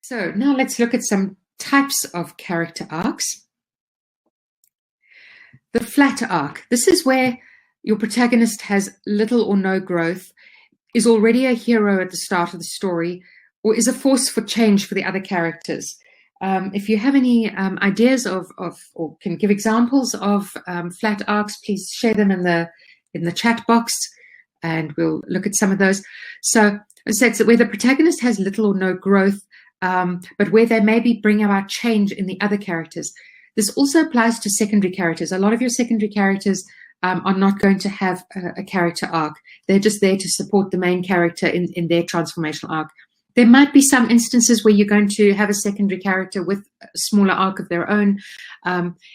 So now let's look at some types of character arcs. The flat arc. This is where your protagonist has little or no growth, is already a hero at the start of the story, or is a force for change for the other characters. If you have any ideas of or can give examples of flat arcs, please share them in the chat box, and we'll look at some of those. So as I said, where the protagonist has little or no growth, but where they maybe bring about change in the other characters. This also applies to secondary characters. A lot of your secondary characters are not going to have a character arc. They're just there to support the main character in their transformational arc. There might be some instances where you're going to have a secondary character with a smaller arc of their own,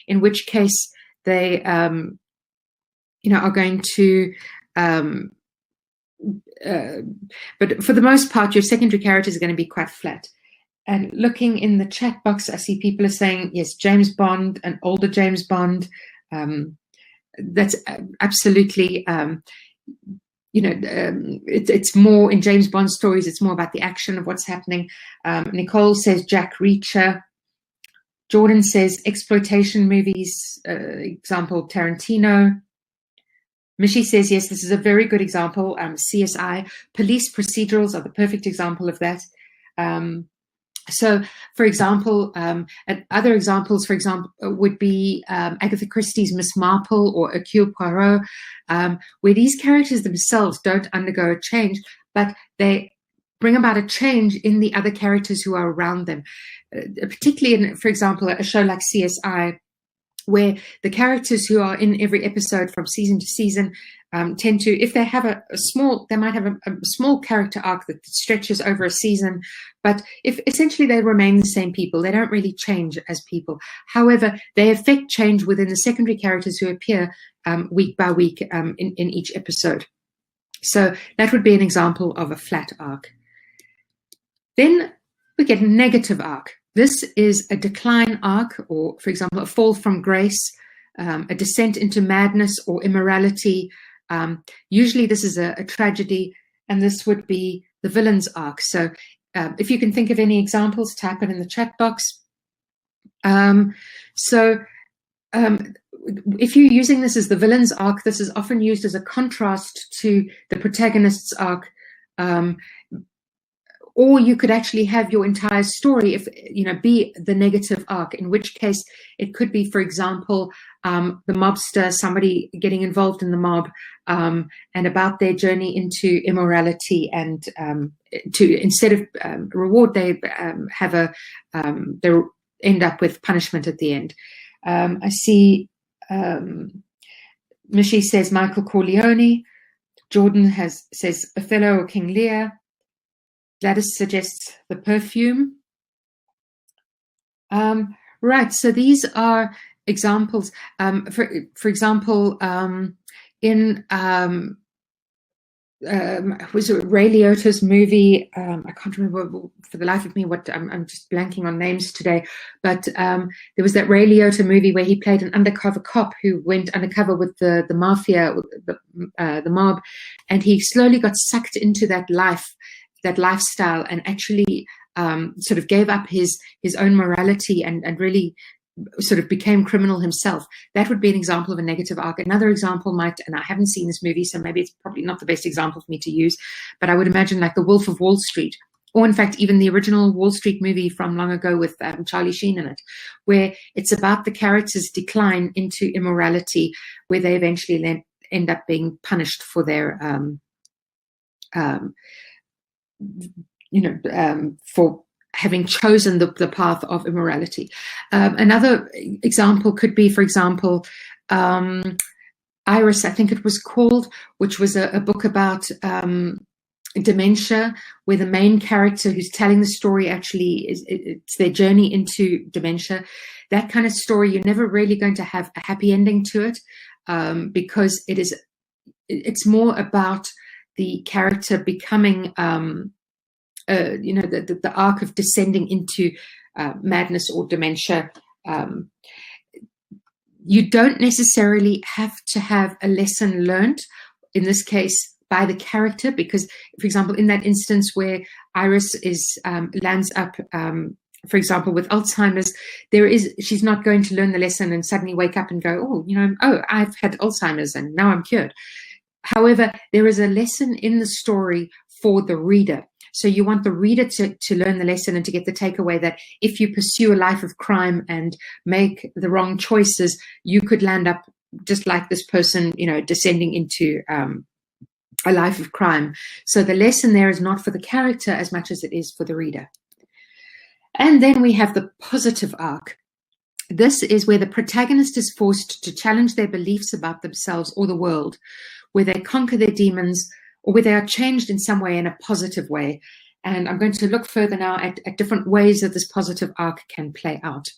in which case they, are going to, but for the most part, your secondary characters are going to be quite flat. And looking in the chat box, I see people are saying, yes, James Bond, an older James Bond. That's absolutely, it's more in James Bond stories, it's more about the action of what's happening. Nicole says Jack Reacher. Jordan says exploitation movies, example, Tarantino. Mishi says, yes, this is a very good example. CSI, police procedurals are the perfect example of that. So, for example, other examples, for example, would be Agatha Christie's Miss Marple or Hercule Poirot, where these characters themselves don't undergo a change, but they bring about a change in the other characters who are around them. Particularly in, for example, a show like CSI, where the characters who are in every episode from season to season tend to, if they have they might have a small character arc that stretches over a season, but if essentially they remain the same people, they don't really change as people. However, they affect change within the secondary characters who appear week by week in each episode. So that would be an example of a flat arc. Then we get a negative arc. This is a decline arc, or, for example, a fall from grace, a descent into madness or immorality. Usually this is a tragedy, and this would be the villain's arc. So if you can think of any examples, type it in the chat box. If you're using this as the villain's arc, this is often used as a contrast to the protagonist's arc. Or you could actually have your entire story, be the negative arc, in which case it could be, for example, the mobster, somebody getting involved in the mob, and about their journey into immorality, and instead of reward, they they end up with punishment at the end. I see Mishi says Michael Corleone. Jordan says Othello or King Lear. Gladys suggests The Perfume. Right, so these are examples. For example, in was it Ray Liotta's movie? I can't remember for the life of me what I'm just blanking on names today. But there was that Ray Liotta movie where he played an undercover cop who went undercover with the mafia, the mob, and he slowly got sucked into that lifestyle, and actually sort of gave up his own morality and really sort of became criminal himself. That would be an example of a negative arc. Another example might, and I haven't seen this movie, so maybe it's probably not the best example for me to use, but I would imagine like The Wolf of Wall Street, or in fact even the original Wall Street movie from long ago with Charlie Sheen in it, where it's about the characters' decline into immorality, where they eventually end up being punished for their for having chosen the path of immorality. Another example could be, for example, Iris, I think it was called, which was a book about dementia, where the main character who's telling the story actually it's their journey into dementia. That kind of story, you're never really going to have a happy ending to it, because it's more about the character becoming the arc of descending into madness or dementia. You don't necessarily have to have a lesson learned. In this case, by the character, because, for example, in that instance where Iris lands up, for example, with Alzheimer's, she's not going to learn the lesson and suddenly wake up and go, I've had Alzheimer's and now I'm cured. However, there is a lesson in the story for the reader. So you want the reader to learn the lesson and to get the takeaway that if you pursue a life of crime and make the wrong choices, you could land up just like this person, descending into a life of crime. So the lesson there is not for the character as much as it is for the reader. And then we have the positive arc. This is where the protagonist is forced to challenge their beliefs about themselves or the world, where they conquer their demons, or where they are changed in some way in a positive way. And I'm going to look further now at different ways that this positive arc can play out.